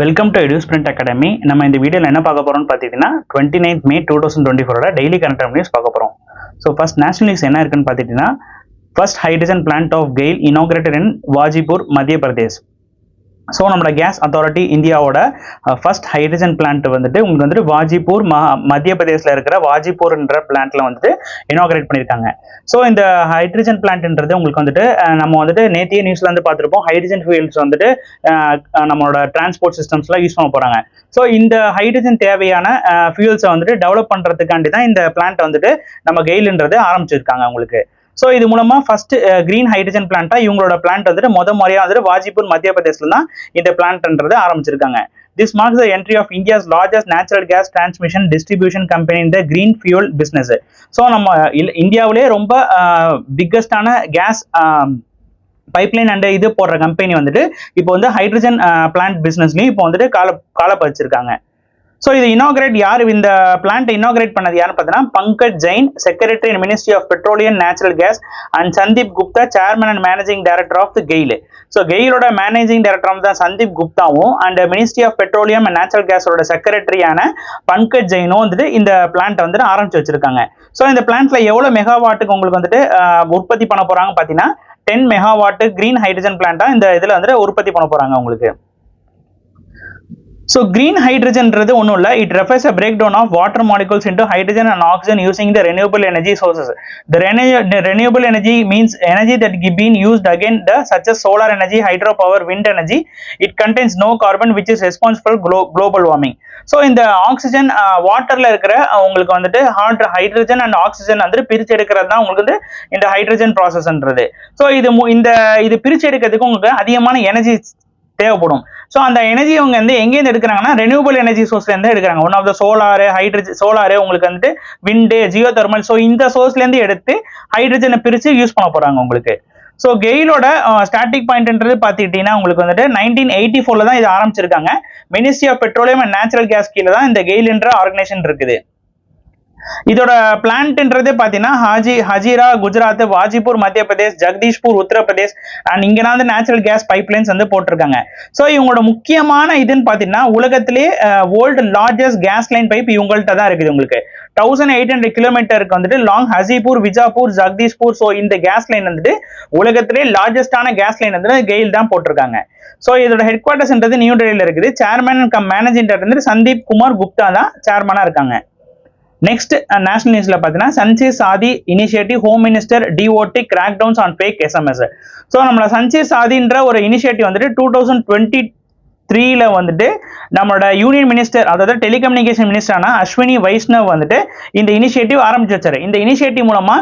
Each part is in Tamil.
Welcome to EduSprint academy. நம்ம இந்த வீடியோவில் என்ன பார்க்க போறோம்னு பார்த்தீங்கன்னா 29th May 2024 daily current news பார்க்க போறோம். ஸோ ஃபர்ஸ்ட் நேஷனல் நியூஸ் என்ன இருக்குன்னு பார்த்தீங்கன்னா, first hydrogen plant of GAIL inaugurated in Vajipur, Madhya Pradesh. So நம்மளோட கேஸ் அத்தாரிட்டி இந்தியாவோட ஃபர்ஸ்ட் ஹைட்ரஜன் பிளான்ட் வந்துட்டு உங்களுக்கு வந்துட்டு வாஜிபூர், மத்திய பிரதேசில் இருக்கிற வாஜிபூர்ன்ற பிளான்ட்ல வந்துட்டு இனாகிரேட் பண்ணியிருக்காங்க. ஸோ இந்த ஹைட்ரஜன் பிளான்ட்ன்றது உங்களுக்கு வந்துட்டு நம்ம வந்துட்டு நேத்திய நியூஸ்ல வந்து பார்த்துருப்போம். ஹைட்ரஜன் ஃபியூல்ஸ் வந்துட்டு நம்மளோட டிரான்ஸ்போர்ட் சிஸ்டம்ஸ்லாம் யூஸ் பண்ண போறாங்க. ஸோ இந்த ஹைட்ரஜன் தேவையான ஃபியூல்ஸை வந்துட்டு டெவலப் பண்றதுக்காண்டி தான் இந்த பிளான்ட் வந்துட்டு நம்ம கெயில்ன்றது ஆரம்பிச்சிருக்காங்க உங்களுக்கு. ஸோ இது மூலமா ஃபர்ஸ்ட் கிரீன் ஹைட்ரஜன் பிளான்ட்டா இவங்களோட பிளான்ட் வந்துட்டு முறையா வந்துட்டு வாஜிபூர், மத்திய பிரதேசில் தான் இந்த பிளான்ட்ன்றது ஆரம்பிச்சிருக்காங்க. This marks the entry of India's largest natural gas transmission distribution company in the green fuel business. So நம்ம இந்தியாவிலே ரொம்ப பிக்கஸ்டான கேஸ் பைப்லைன் அண்ட் இது போடுற கம்பெனி வந்துட்டு இப்போ வந்து ஹைட்ரஜன் பிளான்ட் பிசினஸ்லயும் இப்போ வந்துட்டு கால பதிச்சிருக்காங்க. ஸோ இது இனாகிரேட் யார் இந்த பிளான்ட் இனாகிரேட் பண்ணது யாருன்னு பார்த்தீங்கன்னா Pankaj Jain, secretary in ministry of petroleum natural gas, and Sandeep Gupta, chairman and managing director of GAIL. So கெயிலோட மேனேஜிங் டைரக்டர் தான் சந்தீப் குப்தாவும் and ministry of petroleum and natural கேஸோட செக்ரட்டரியான பங்கஜ் ஜெயினும் வந்துட்டு இந்த பிளான்ட் வந்துட்டு ஆரம்பிச்சு வச்சிருக்காங்க. ஸோ இந்த பிளான்ட்ல எவ்வளவு மெகாவாட்டுக்கு உங்களுக்கு வந்துட்டு உற்பத்தி பண்ண போறாங்க பார்த்தீங்கன்னா 10 மெகாவாட் கிரீன் ஹைட்ரஜன் பிளான்ட்டா இந்த இதுல வந்துட்டு உற்பத்தி பண்ண போறாங்க உங்களுக்கு. So green hydrogen ஒன்றும் இல்லை, it refers a breakdown of water molecules into hydrogen and oxygen using the renewable energy sources. The renewable energy means energy that been used again such as solar energy, hydropower, wind energy. It contains no carbon which is responsible for global warming. So இந்த ஆக்சிஜன் வாட்டர்ல இருக்கிற உங்களுக்கு வந்துட்டு ஹைட்ரஜன் அண்ட் ஆக்சிஜன் வந்துட்டு பிரிச்சு எடுக்கிறது தான் உங்களுக்கு வந்து இந்த ஹைட்ரஜன் ப்ராசஸ்ன்றது. ஸோ இது பிரிச்சு எடுக்கிறதுக்கு உங்களுக்கு அதிகமான எனர்ஜி தேவைப்படும். ஸோ அந்த எனர்ஜி அவங்க வந்து எங்கேருந்து எடுக்கிறாங்கன்னா ரெனியூபிள் எனர்ஜி சோர்ஸ்ல இருந்து எடுக்கிறாங்க. ஒன் ஆஃப் த சோலாரு உங்களுக்கு வந்துட்டு விண்டு, ஜியோ தெர்மல். ஸோ இந்த சோர்ஸ்ல இருந்து எடுத்து ஹைட்ரஜனை பிரிச்சு யூஸ் பண்ண போறாங்க உங்களுக்கு. ஸோ கெயிலோட ஸ்டார்டிங் பாயிண்ட்ன்றது பார்த்துக்கிட்டீங்கன்னா உங்களுக்கு வந்துட்டு 1984 தான் இது ஆரம்பிச்சிருக்காங்க. Ministry of petroleum and natural gas கீழே தான் இந்த கெயில்ன்ற ஆர்கனைசேஷன் இருக்குது. இதோட பிளான்ட்ன்றது பாத்தீங்கன்னா ஹஜிரா குஜராத், வாஜிபூர் மத்திய பிரதேஷ், ஜெகதீஷ்பூர் உத்தரப்பிரதேஷ் அண்ட் இங்கதான் வந்து நேச்சுரல் கேஸ் பைப்லைன்ஸ் வந்து போட்டிருக்காங்க. ஸோ இவங்களோட முக்கியமான இதுன்னு பாத்தீங்கன்னா உலகத்திலேயே world largest gas line pipe இவங்கள்ட்ட தான் இருக்குது உங்களுக்கு. 1800 கிலோமீட்டருக்கு வந்துட்டு லாங் ஹசிபூர், விஜாப்பூர், ஜெகதீஷ்பூர். ஸோ இந்த கேஸ் லைன் வந்துட்டு உலகத்திலே லார்ஜஸ்டான கேஸ் லைன் வந்து கெயில் தான் போட்டிருக்காங்க. ஸோ இதோட ஹெட் குவார்டர்ஸ்ன்றது நியூ டெல்லியில இருக்குது. சேர்மன் கம் மேனேஜிங் டைரக்டர் வந்து சந்தீப் குமார் குப்தா தான் சேர்மனா இருக்காங்க. நெக்ஸ்ட் நேஷனல் நியூஸ்ல பாத்தீங்கன்னா சஞ்சய் சாதி initiative, home minister DOT crack downs on fake SMS. So நம்மளோட சஞ்சய் சாதின்ற ஒரு இனிஷியேட்டிவ் வந்துட்டு 2023ல வந்துட்டு நம்மளோட யூனியன் மினிஸ்டர், அதாவது டெலிகம்யூனிகேஷன் மினிஸ்டரான அஸ்வினி வைஷ்ணவ் வந்துட்டு இந்த இனிஷியேட்டிவ் ஆரம்பிச்சு வச்சாரு. இந்த இனிஷியேட்டிவ் மூலமா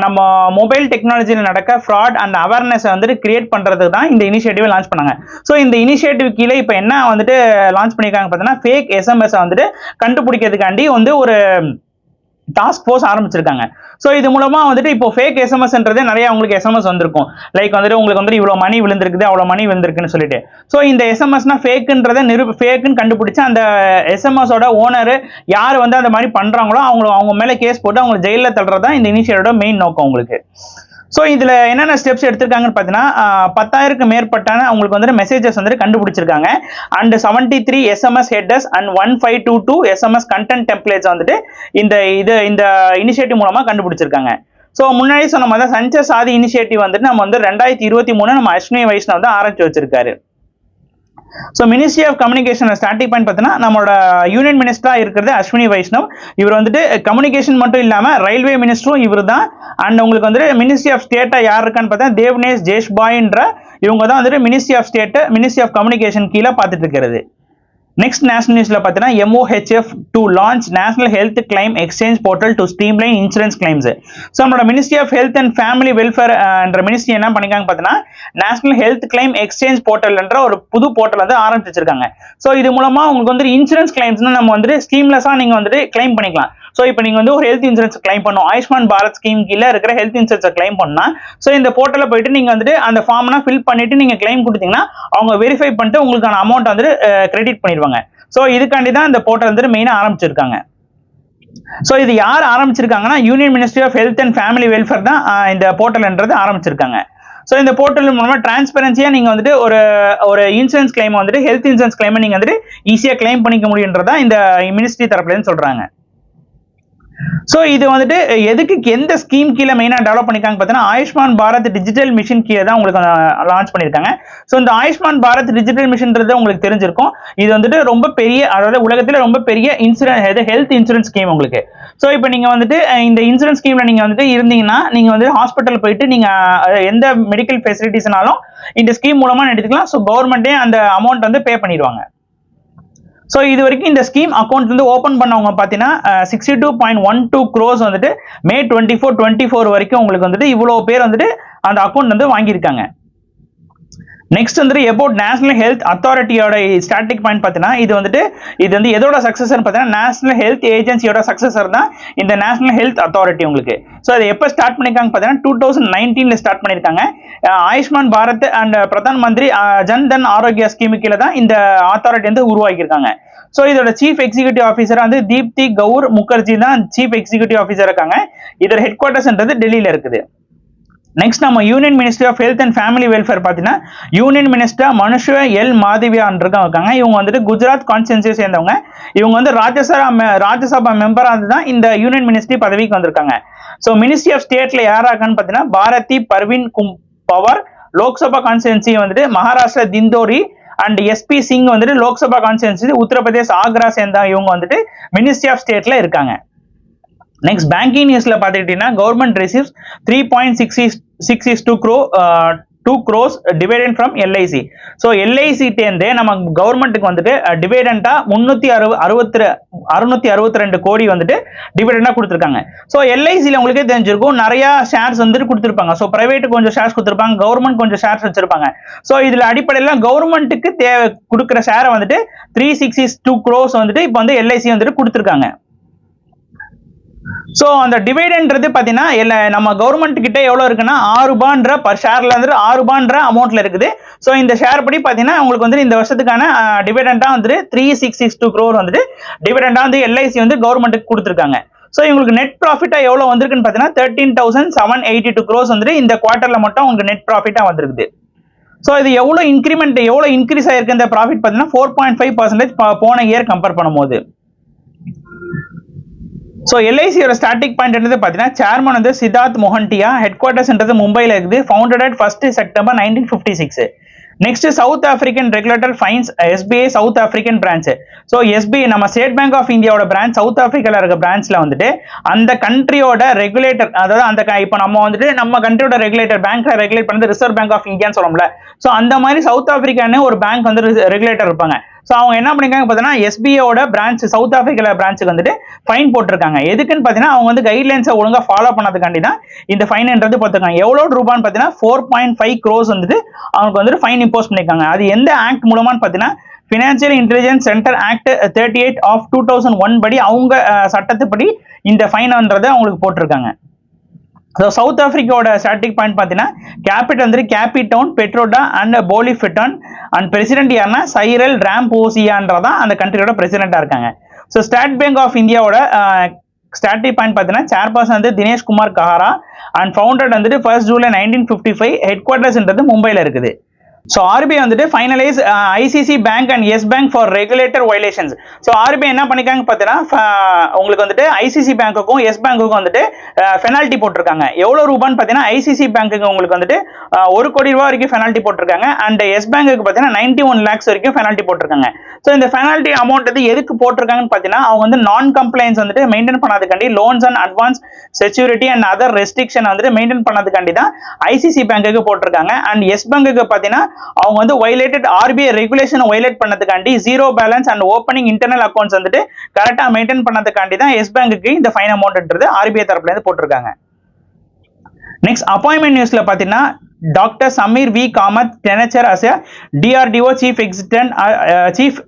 நம்ம மொபைல் டெக்னாலஜியில் நடக்க ஃப்ராட் அண்ட் அவேர்னஸ் வந்துட்டு கிரியேட் பண்றதுக்கு தான் இந்த இனிஷியேட்டிவ் லான்ச் பண்ணாங்க. ஸோ இந்த இனிஷியேட்டிவ் கீழே இப்போ என்ன வந்துட்டு லான்ச் பண்ணியிருக்காங்க பார்த்தீங்கன்னா ஃபேக் SMS வந்துட்டு கண்டுபிடிக்கிறதுக்காண்டி வந்து ஒரு டாஸ்க் ஃபோர்ஸ் ஆரம்பிச்சிருக்காங்க. ஸோ இது மூலமா வந்துட்டு இப்போ ஃபேக் எஸ்எம்எஸ்ன்றது நிறைய உங்களுக்கு எஸ்எம்எஸ் வந்திருக்கும். லைக் வந்துட்டு உங்களுக்கு வந்துட்டு இவ்வளோ மணி விழுந்திருக்குது, அவ்வளோ மணி விழுந்திருக்குன்னு சொல்லிட்டு. ஸோ இந்த எஸ்எம்எஸ்னா ஃபேக்குன்றதை ஃபேக்குன்னு கண்டுபிடிச்சு அந்த எஸ்எம்எஸோட ஓனர் யார் வந்து அந்த மாதிரி பண்றாங்களோ அவங்க மேலே கேஸ் போட்டு அவங்க ஜெயிலில் தள்ளுறது தான் இந்த இனிஷியேட்டோட மெயின் நோக்கம் உங்களுக்கு. ஸோ இதுல என்னென்ன ஸ்டெப்ஸ் எடுத்திருக்காங்கன்னு பார்த்தீங்கன்னா 10,000க்கு மேற்பட்டான உங்களுக்கு வந்துட்டு மெசேஜஸ் வந்துட்டு கண்டுபிடிச்சிருக்காங்க. And 73 SMS headers and 1522 SMS content templates வந்துட்டு இந்த இனிஷியேட்டிவ் மூலமா கண்டுபிடிச்சிருக்காங்க. ஸோ முன்னாடி சொன்ன மாதிரி தான் சஞ்சய் சாதி இனிஷியேட்டிவ் வந்துட்டு நம்ம வந்து 2023 நம்ம அஸ்வினி வைஷ்ணவ் வந்து ஆரம்பிச்சு வச்சிருக்காரு. So ministry of communication starting point பார்த்தீங்கன்னா நம்மளோட யூனியன் மினிஸ்டரா இருக்கிறது அஸ்வினி வைஷ்ணவ். இவர் வந்துட்டு கம்யூனிகேஷன் மட்டும் இல்லாம ரயில்வே மினிஸ்டரும் இவர் தான். அண்ட் உங்களுக்கு வந்துட்டு மினிஸ்ட்ரி ஆஃப் ஸ்டேட்டா யார் இருக்கான்னு பார்த்தா தேவ்னேஷ் ஜேஷ்பாய்ன்ற இவங்க தான் வந்துட்டு ministry of state, ministry of communication கீழே பார்த்துட்டு இருக்கிறது. நெக்ஸ்ட் நேஷனல் நியூஸ்ல பார்த்தீங்கன்னா MOHF to launch national health claim exchange portal to streamline insurance claims. So நம்மளோட ministry of health and family welfare என்ற மினிஸ்ட்ரி என்ன பண்ணிக்காங்க பார்த்தீங்கன்னா நேஷனல் ஹெல்த் கிளைம் எக்ஸ்சேஞ்ச் போர்ட்டல்ன்ற ஒரு புது போர்ட்டல் வந்து ஆரம்பிச்சு வச்சிருக்காங்க. ஸோ இது மூலமா உங்களுக்கு வந்து இன்சூரன்ஸ் கிளைம்ஸ்னா நம்ம வந்துட்டு ஸ்கீம்லெஸ்ஸா நீங்க வந்துட்டு கிளைம் பண்ணிக்கலாம். ஸோ இப்போ நீங்க வந்து ஒரு ஹெல்த் இன்சூரன்ஸ் கிளைம் பண்ணும், ஆயுஷ்மான் பாரத் ஸ்கீம் கீழே இருக்கிற ஹெல்த் இன்சூரன்ஸ் கிளைம் பண்ணா ஸோ இந்த போர்ட்டல போயிட்டு நீங்க வந்துட்டு அந்த ஃபார்ம்னா ஃபில் பண்ணிட்டு நீங்க கிளைம் கொடுத்தீங்கன்னா அவங்க வெரிஃபை பண்ணிட்டு உங்களுக்கான அமௌண்ட் வந்துட்டு கிரெடிட் பண்ணிடுவாங்க. ஸோ இதுக்காண்டி தான் இந்த போர்ட்டல் வந்துட்டு மெயினா ஆரம்பிச்சிருக்காங்க. ஸோ இது யார் ஆரம்பிச்சிருக்காங்கன்னா union ministry of health and family welfare தான் இந்த போர்ட்டல்ன்றது ஆரம்பிச்சிருக்காங்க. ஸோ இந்த போர்ட்டல் மூலமா டிரான்ஸ்பரன்சியா நீங்க வந்துட்டு ஒரு இன்சூரன்ஸ் கிளைம் வந்துட்டு ஹெல்த் இன்சூரன்ஸ் கிளைம் நீங்க வந்துட்டு ஈஸியா கிளைம் பண்ணிக்க முடியுன்றதா இந்த மினிஸ்ட்ரி தரப்புல இருந்து சொல்றாங்க. ஸோ இது வந்துட்டு எதுக்கு எந்த ஸ்கீம் கீழே மெயினாக டெவலப் பண்ணிருக்காங்க பார்த்தீங்கன்னா ஆயுஷ்மான் பாரத் டிஜிட்டல் மிஷன் கீழே தான் உங்களுக்கு லான்ச் பண்ணியிருக்காங்க. ஸோ இந்த ஆயுஷ்மான் பாரத் டிஜிட்டல் மிஷன்றது உங்களுக்கு தெரிஞ்சிருக்கும். இது வந்துட்டு ரொம்ப பெரிய, அதாவது உலகத்தில் ரொம்ப பெரிய இன்சூரன்ஸ் ஹெல்த் இன்சூரன்ஸ் ஸ்கீம் உங்களுக்கு. ஸோ இப்போ நீங்கள் வந்துட்டு இந்த இன்சூரன்ஸ் ஸ்கீமில் நீங்கள் வந்துட்டு இருந்தீங்கன்னா நீங்கள் வந்து ஹாஸ்பிட்டல் போயிட்டு நீங்கள் எந்த மெடிக்கல் ஃபெசிலிட்டிஸ்னாலும் இந்த ஸ்கீம் மூலமாக எடுத்துக்கலாம். ஸோ கவர்மெண்ட்டே அந்த அமௌண்ட் வந்து பே பண்ணிடுவாங்க. ஸோ இது வரைக்கும் இந்த ஸ்கீம் அக்கௌண்ட் வந்து ஓப்பன் பண்ணவங்க பார்த்தீங்கன்னா 62.12 crores வந்துட்டு May 24 வரைக்கும் உங்களுக்கு வந்துட்டு இவ்வளோ பேர் வந்துட்டு அந்த அக்கௌண்ட் வந்து வாங்கியிருக்காங்க. நெக்ஸ்ட் வந்துட்டு அபவுட் நேஷனல் ஹெல்த் அத்தாரிட்டியோட ஸ்டாட்டிக் பாயிண்ட் பார்த்தீங்கன்னா இது வந்து எதோட சக்சஸர் பார்த்தீங்கன்னா நேஷனல் ஹெல்த் ஏஜென்சியோட சக்சஸர் தான் இந்த நேஷனல் ஹெல்த் அத்தாரிட்டி உங்களுக்கு. ஸோ அது எப்போ ஸ்டார்ட் பண்ணியிருக்காங்க பார்த்தீங்கன்னா 2019 ஸ்டார்ட் பண்ணியிருக்காங்க. Ayushman Bharat and Pradhan Mantri Jan than Arokya scheme கீழே தான் இந்த அத்தாரிட்டி வந்து உருவாக்கியிருக்காங்க. ஸோ இதோட சீஃப் எக்ஸிகூட்டிவ் ஆஃபீஸர் வந்து தீப்தி கவுர் முகர்ஜி தான் சீஃப் எக்ஸிகூட்டிவ் ஆஃபீஸர் இருக்காங்க. இதோட ஹெட் குவார்ட்டர்ஸ்ன்றது டெல்லியில் இருக்குது. நெக்ஸ்ட் நம்ம union ministry of health and family welfare பார்த்தீங்கன்னா union minister Mansukh L Mandaviya இருக்காங்க. இவங்க வந்துட்டு குஜராத் கான்ஸ்டிட்யூன்சியை சேர்ந்தவங்க. இவங்க வந்து ராஜ்யசபா மெம்பராக தான் இந்த யூனியன் மினிஸ்ட்ரி பதவிக்கு வந்திருக்காங்க. ஸோ மினிஸ்ட்ரி ஆஃப் ஸ்டேட்ல யாராக்கான்னு பார்த்தீங்கன்னா பாரதி பர்வீன் பவர் லோக்சபா கான்ஸ்டிட்யூன்சி வந்துட்டு மகாராஷ்டிரா திந்தோரி அண்ட் எஸ்பி சிங் வந்துட்டு லோக்சபா கான்ஸ்டிட்யூன்சி உத்தரப்பிரதேஷ் ஆக்ரா சேர்ந்த இவங்க வந்துட்டு மினிஸ்ட்ரி ஆஃப் ஸ்டேட்ல இருக்காங்க. நெக்ஸ்ட் பேங்கிங் நியூஸ்ல பாத்துக்கிட்டீங்கன்னா government receives 3.662 crores dividend from LIC. So LIC தேர்ந்து நம்ம கவர்மெண்ட்டுக்கு வந்துட்டு டிவைடெண்டா 662 கோடி வந்துட்டு டிவைடெண்டா கொடுத்துருக்காங்க. ஸோ எல்ஐசியில் உங்களுக்கே தெரிஞ்சிருக்கும் நிறைய ஷேர்ஸ் வந்துட்டு கொடுத்துருப்பாங்க. ஸோ பிரைவேட்டுக்கு கொஞ்சம் ஷேர்ஸ் கொடுத்துருப்பாங்க, கவர்மெண்ட் கொஞ்சம் ஷேர்ஸ் வச்சிருப்பாங்க. ஸோ இதுல அடிப்படையில் கவர்மெண்ட்டுக்கு கொடுக்குற ஷேரை வந்துட்டு 362 crores வந்துட்டு இப்போ வந்து எல்ஐசி வந்துட்டு கொடுத்துருக்காங்க. ஸோ அந்த டிவைடன்றது பார்த்தீங்கன்னா நம்ம கவர்மெண்ட் கிட்ட எவ்வளோ இருக்குன்னா 6 ரூபான்ற பர் ஷேர்ல இருந்து 6 ரூபான்ற அமௌண்ட்ல இருக்குது. ஸோ இந்த ஷேர் படி பார்த்தீங்கன்னா உங்களுக்கு வந்து இந்த வருஷத்துக்கான டிவைடண்டா வந்துட்டு 362 crore வந்துட்டு டிவைடண்டா வந்து எல்ஐசி வந்து கவர்மெண்ட்டுக்கு கொடுத்துருக்காங்க. ஸோ இவங்களுக்கு நெட் ப்ராஃபிட்டா எவ்வளோ வந்திருக்குன்னு பார்த்தீங்கன்னா 13,782 crores வந்துட்டு இந்த குவார்டர்ல மட்டும் உங்களுக்கு நெட் ப்ராஃபிட்டா வந்திருக்குது. ஸோ இது எவ்வளோ இன்க்ரீஸ் ஆயிருக்கு இந்த ப்ராஃபிட் பார்த்தீங்கன்னா 4.5% போன இயர் கம்பேர் பண்ணும்போது. ஸோ எல்ஐசியோட ஸ்டார்டிங் பாயிண்ட் பார்த்தீங்கன்னா சேர்மன் வந்து சித்தார்த் மொஹன்டியா, ஹெட் குவார்ட்டர்ஸ்ன்றது மும்பையில் இருக்குது, founded at 1 September 1956. Next south African regulator fines SBI south African branch. So SBI நம்ம ஸ்டேட் பேங்க் ஆஃப் இந்தியாவோட பிரான்ச் சவுத் ஆப்பிரிக்கால இருக்க பிரான்ச்ல வந்துட்டு அந்த கண்ட்ரியோட ரெகுலேட்டர், அதாவது இப்போ நம்ம வந்துட்டு நம்ம கண்ட்ரியோட ரெகுலேட்டர் பேங்க்ல ரெகுலேட் பண்ணது ரிசர்வ் பேங்க் ஆஃப் இந்தியான்னு சொல்லணும்ல. ஸோ அந்த மாதிரி சவுத் ஆப்பிரிக்கான்னு ஒரு பேங்க் வந்து ரெகுலேட்டர் இருப்பாங்க. ஸோ அவங்க என்ன பண்ணிருக்காங்க பார்த்தீங்கன்னா எஸ்பிஐயோட பிரான்ச் சவுத் ஆப்பிரிக்கால பிரான்ச்சுக்கு வந்துட்டு ஃபைன் போட்டிருக்காங்க. எதுக்குன்னு பார்த்தீங்கன்னா அவங்க வந்து கைட்லைன்ஸை ஒழுங்காக ஃபாலோ பண்ணதுக்காண்டி தான் இந்த ஃபைன்ன்றது பார்த்துருக்காங்க. எவ்வளோ ரூபான்னு பார்த்தீங்கன்னா 4.5 crores வந்துட்டு அவங்களுக்கு வந்துட்டு ஃபைன் இம்போஸ் பண்ணிருக்காங்க. அது எந்த ஆக்ட் மூலமான்னு பார்த்தீங்கன்னா financial intelligence centre act 38 of 2001 படி அவங்க சட்டத்துப்படி இந்த ஃபைன்ன்றதை அவங்களுக்கு போட்டிருக்காங்க. ஸோ சவுத் ஆப்பிரிக்காவோட ஸ்டார்டிங் பாயிண்ட் பார்த்தீங்கன்னா கேபிட்டல் வந்து Cape Town Pretoria and Bloemfontein and president யாருன்னா சைரல் ராம்போசியான்றதான் அந்த கண்ட்ரியோட பிரசிடென்டா இருக்காங்க. ஸோ ஸ்டேட் பேங்க் ஆஃப் இந்தியாவோட ஸ்டார்டிங் பாயிண்ட் பார்த்தீங்கன்னா சேர்பர்சன் வந்து தினேஷ் குமார் கஹாரா அண்ட் ஃபவுண்டட் வந்துட்டு 1 July 1955. ஹெட் குவார்ட்டர்ஸ்ன்றது மும்பையில் இருக்குது. ஸோ ஆர்பிஐ வந்துட்டு penalises ICICI bank and Yes bank for regulator violations. So RBI என்ன பண்ணிக்காங்க பார்த்தீங்கன்னா உங்களுக்கு வந்துட்டு ஐசிசி பேங்க்குக்கும் எஸ் பேங்க்குக்கும் வந்துட்டு பெனால்ட்டி போட்டிருக்காங்க. எவ்வளோ ரூபான்னு பார்த்தீங்கன்னா ஐசிசி பேங்க்குக்கு உங்களுக்கு வந்துட்டு 1 கோடி ரூபா வரைக்கும் பெனால்ட்டி போட்டிருக்காங்க. அண்ட் எஸ் பேங்க்குக்கு பார்த்தீங்கன்னா 91 lakhs வரைக்கும் பெனால்ட்டி போட்டிருக்காங்க. ஸோ இந்த பெனால்ட்டி அமௌண்ட் வந்து எதுக்கு போட்டிருக்காங்கன்னு பார்த்தீங்கன்னா அவங்க வந்து நான் கம்ப்ளைன்ஸ் வந்துட்டு மெயின்டைன் பண்ணாதுக்காண்டி loans and advance security and other restriction வந்துட்டு மெயின்டைன் பண்ணாதுக்காண்டி தான் ஐசிசி பேங்க்குக்கு போட்டிருக்காங்க. அண்ட் எஸ் பேங்க்குக்கு பார்த்தீங்கன்னா அவங்க வந்து வயலேட்டட் ஆர்பிஐ ரெகுலேஷன் வயலேட் பண்ணதுக்காண்டி zero balance and opening internal accounts வந்துட்டு கரெக்டா மெயின்டைன் பண்ணதுக்காண்டி தான் எஸ் பேங்க்குக்கு இந்த ஃபைன் அமௌண்ட்ன்றது ஆர்பிஐ தரப்புல இருந்து போட்டிருக்காங்க. நெக்ஸ்ட் அப்பாயின்மெண்ட் நியூஸ்ல பாத்தீங்கன்னா doctor Sameer V Kamat tenure as DRDO chief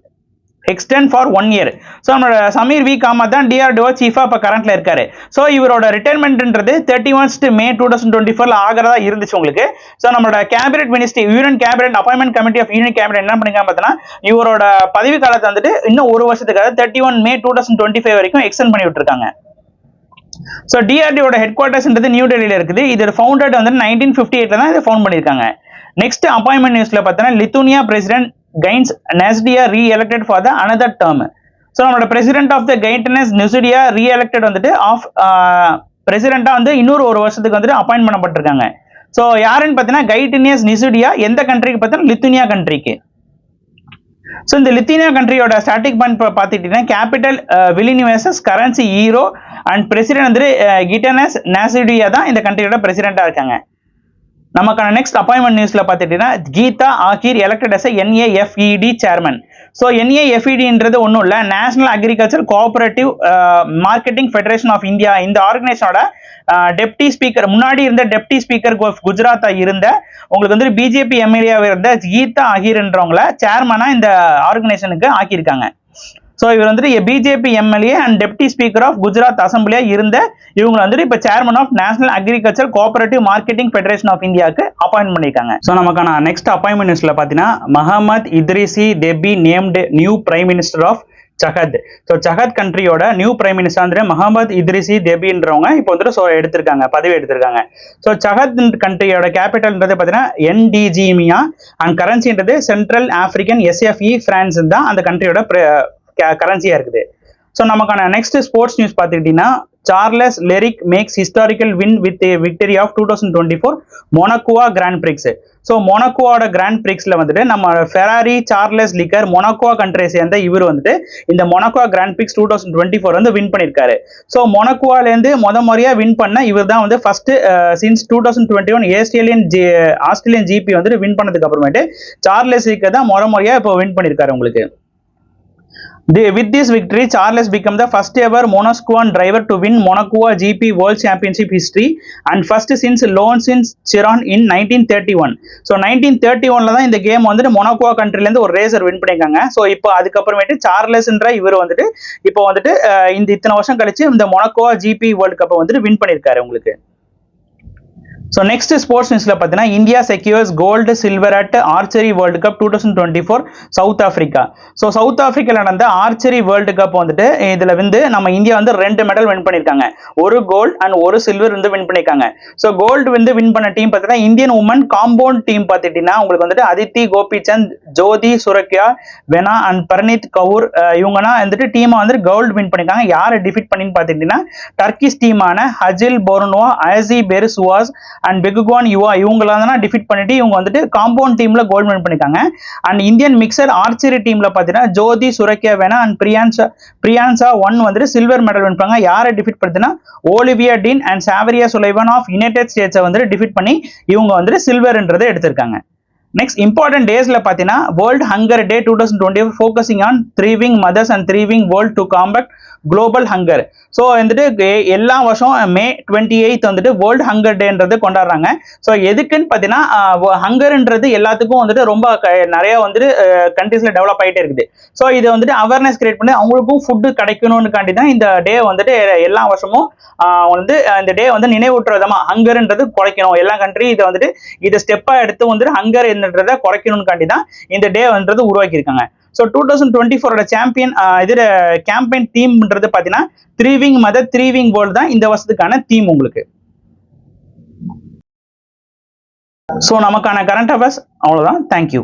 extend for 1 year. So நம்மளோட சமீர் வி காமத் தான் டிஆர்டிஓ சீஃபா இப்போ கரண்ட்ல இருக்காரு. ஸோ இவரோட ரிட்டைர்மெண்ட்ன்றது 31 May 2024 ஆகிறதா இருந்துச்சு உங்களுக்கு. ஸோ நம்மளோட cabinet ministry union cabinet appointment committee of union cabinet என்ன பண்ணிருக்காங்க பார்த்தீங்கன்னா இவரோட பதவி காலத்தை வந்துட்டு இன்னும் 1 வருஷத்துக்கு 31 May 2025 வரைக்கும் எக்ஸ்டெண்ட் பண்ணி விட்டுருக்காங்க. ஸோ டிஆர்டிஓட ஹெட் குவார்ட்டர்ஸ்ன்றது நியூ டெல்லியில் இருக்குது. இது ஃபவுண்டட் வந்து 1958 தான் இதை ஃபவுண்ட் பண்ணியிருக்காங்க. நெக்ஸ்ட் அப்பாயின்மெண்ட் நியூஸ்ல பார்த்தீங்கன்னா Lithuania president Gitanas Nauseda re-elected for the another term. So நம்மளோட president of the Gitanas Nauseda re-elected வந்துட்டு ஆஃப் பிரசிடென்ட்டா வந்து இன்னொரு ஒரு வருஷத்துக்கு வந்துட்டு அப்பாயின்ட் பண்ணப்பட்டிருக்காங்க. ஸோ யாருன்னு பார்த்தீங்கன்னா கைட்டனியஸ் நிசுடியா எந்த கண்ட்ரிக்கு பார்த்தீங்கன்னா லித்துனியா கண்ட்ரிக்கு. ஸோ இந்த லித்துனியா கண்ட்ரியோட ஸ்டாட்டிக் பாயிண்ட் பார்த்துக்கிட்டீங்கன்னா capital Vilnius, currency euro and president வந்து கிட்டனஸ் நாசிடியா தான் இந்த கண்ட்ரியோட பிரசிடென்ட்டா இருக்காங்க. நமக்கான நெக்ஸ்ட் அப்பாயின்மெண்ட் நியூஸ்ல பார்த்துட்டீங்கன்னா Geeta Ahir elected as NAFED chairman. So NAFEDன்றது ஒன்றும் இல்லை, national agriculture cooperative marketing federation of India. இந்த ஆர்கனைசேஷனோட டெப்டி ஸ்பீக்கர், முன்னாடி இருந்த டெப்டி ஸ்பீக்கர் குஜராத்தா இருந்த உங்களுக்கு வந்து பிஜேபி எம்எல்ஏவாக இருந்த கீதா ஆகிர்ன்றவங்கள சேர்மனா இந்த ஆர்கனைசேஷனுக்கு ஆக்கியிருக்காங்க. ஸோ இவர் வந்துட்டு BJP MLA and deputy speaker of Gujarat அசம்பிளியா இருந்த இவங்க வந்துட்டு இப்போ chairman of national agriculture cooperative marketing federation of இந்தியாவுக்கு அப்பாயின்ட் பண்ணியிருக்காங்க. ஸோ நமக்கான நெக்ஸ்ட் அப்பாயின்மெண்ட் நியூஸ்ல பார்த்தீங்கன்னா Mahamat Idriss Deby named new prime minister of Chad. So Chad கண்ட்ரியோட நியூ பிரைம் மினிஸ்டர் வந்து முகமது இத்ரிசி டெபின்றவங்க இப்போ வந்துட்டு எடுத்திருக்காங்க, பதவி எடுத்திருக்காங்க. ஸோ சஹத் கண்ட்ரியோட கேபிட்டல்ன்றது பார்த்தீங்கன்னா NDGMIA அண்ட் கரன்சின்றது சென்ட்ரல் ஆப்பிரிக்கன் SFE பிரான்ஸ் தான் அந்த கண்ட்ரியோட கரன்சியா இருக்குது. ஸோ நமக்கான நெக்ஸ்ட் ஸ்போர்ட்ஸ் நியூஸ் பார்த்துக்கிட்டீங்கன்னா Charles Leclerc makes historical win with victory of 2024 மொனாக்கோவா கிராண்ட் பிரிக்ஸ். ஸோ மொனாக்கோவோட கிராண்ட் பிரிக்ஸ்ல வந்துட்டு நம்ம ஃபெராரி சார்லஸ் லிக்கர் மொனாக்கோவா கண்ட்ரியை சேர்ந்த இவர் வந்துட்டு இந்த மொனாக்கோவா கிராண்ட் பிரிக்ஸ் 2024 வந்து வின் பண்ணியிருக்காரு. ஸோ மொனாக்கோவாலேருந்து முறையாக வின் பண்ண இவர் தான் வந்து ஃபர்ஸ்ட் சின்ஸ் 2021 ஆஸ்திரேலியன் GP வந்துட்டு வின் பண்ணதுக்கு அப்புறமேட்டு சார்லஸ் லிக்கர் தான் முறையாக இப்போ வின் பண்ணியிருக்காரு உங்களுக்கு. With this victory, Charles became the first ever Monacoan driver to win Monaco GP World Championship history and first since Lawrence Chiron in 1931. So 1931ல தான் இந்த கேம் வந்துட்டு மொனாக்கோ கண்ட்ரில இருந்து ஒரு ரேசர் வின் பண்ணிருக்காங்க. ஸோ இப்போ அதுக்கப்புறமேட்டு சார்லஸ்ன்ற இவர் வந்துட்டு இப்போ வந்துட்டு இந்த இத்தனை வருஷம் கழிச்சு இந்த மொனாக்கோ GP வேர்ல்டு கப்பை வந்துட்டு வின் பண்ணியிருக்காரு உங்களுக்கு. ஸோ நெக்ஸ்ட் ஸ்போர்ட்ஸ் நியூஸ்ல பார்த்தீங்கன்னா India secures gold silver at archery world cup 2024 South Africa. So South ஆப்பிரிக்காவில் நடந்த ஆர்ச்சரி வேர்ல்டு கப் வந்துட்டு இதில் வந்து நம்ம இந்தியா வந்து 2 மெடல் வின் பண்ணியிருக்காங்க, ஒரு கோல்டு அண்ட் ஒரு சில்வர் வந்து வின் பண்ணியிருக்காங்க. ஸோ கோல்டு வந்து வின் பண்ண டீம் பார்த்தீங்கன்னா இந்தியன் உமன் காம்பவுண்ட் டீம் பார்த்துட்டீங்கன்னா உங்களுக்கு வந்துட்டு அதித்தி கோபிச்சந்த், ஜோதி சுரக்யா, வெனா அண்ட் பர்னீத் கவுர் இவங்கன்னா வந்துட்டு டீமை வந்துட்டு கோல்டு வின் பண்ணியிருக்காங்க. யாரை டிஃபீட் பண்ணின்னு பார்த்துட்டீங்கன்னா டர்க்கிஷ் டீமான ஹஜில் போர்னோவா, அயசி பெருசுவாஸ் அண்ட் பெகுகான் யுவா இவங்களாம் தான் டிஃபீட் பண்ணிட்டு இவங்க வந்துட்டு காம்பவுண்ட் டீம்ல கோல்டு வின் பண்ணிருக்காங்க. அண்ட் இந்தியன் மிக்சர் ஆர்ச்சரி டீம்ல பாத்தீங்கன்னா ஜோதி சுரக்யா வேணா அண்ட் பிரியான்சா வந்துட்டு சில்வர் மெடல் வின் பண்ணாங்க. யாரை டிஃபீட் பண்ணுதுன்னா ஓலிவியா dean and Saawariya சுலைவான் of United ஸ்டேட்ஸை வந்துட்டு டிஃபீட் பண்ணி இவங்க வந்துட்டு சில்வர்ன்றதை எடுத்திருக்காங்க. நெக்ஸ்ட் இம்பார்ட்டன்ட் டேஸ்ல பார்த்தீங்கன்னா world hunger day 2024 focusing on thriving mothers and thriving world to compact global hunger. So வந்துட்டு எல்லா வருஷம் May 28 வந்துட்டு வேர்ல்டு ஹங்கர் டேன்றது கொண்டாடுறாங்க. ஸோ எதுக்குன்னு பார்த்தீங்கன்னா ஹங்கர்ன்றது எல்லாத்துக்கும் வந்துட்டு ரொம்ப நிறைய வந்துட்டு கண்ட்ரீஸ்ல டெவலப் ஆகிட்டே இருக்குது. ஸோ இதை வந்துட்டு அவேர்னஸ் கிரியேட் பண்ணி அவங்களுக்கும் ஃபுட்டு கிடைக்கணும்னு காண்டி தான் இந்த டே வந்துட்டு எல்லா வருஷமும் வந்து இந்த டே வந்து நினைவூட்டுற விதமா ஹங்கர்ன்றது குறைக்கணும், எல்லா கண்ட்ரியும் இதை வந்துட்டு இதை ஸ்டெப்பா எடுத்து வந்துட்டு ஹங்கர் என்னன்றதை குறைக்கணும்னு காண்டி தான் இந்த டே வந்துட்டு உருவாக்கியிருக்காங்க. ஸோ 2024 சாம்பியன் இது கேம்பெயின் தீம்ன்றது பார்த்தீங்கன்னா த்ரீவிங் மதர் த்ரீவிங் வேர்ல்டு தான் இந்த வருஷத்துக்கான தீம் உங்களுக்கு. ஸோ நமக்கான கரண்ட் அஃபேர்ஸ் அவ்வளோதான். தேங்க்யூ.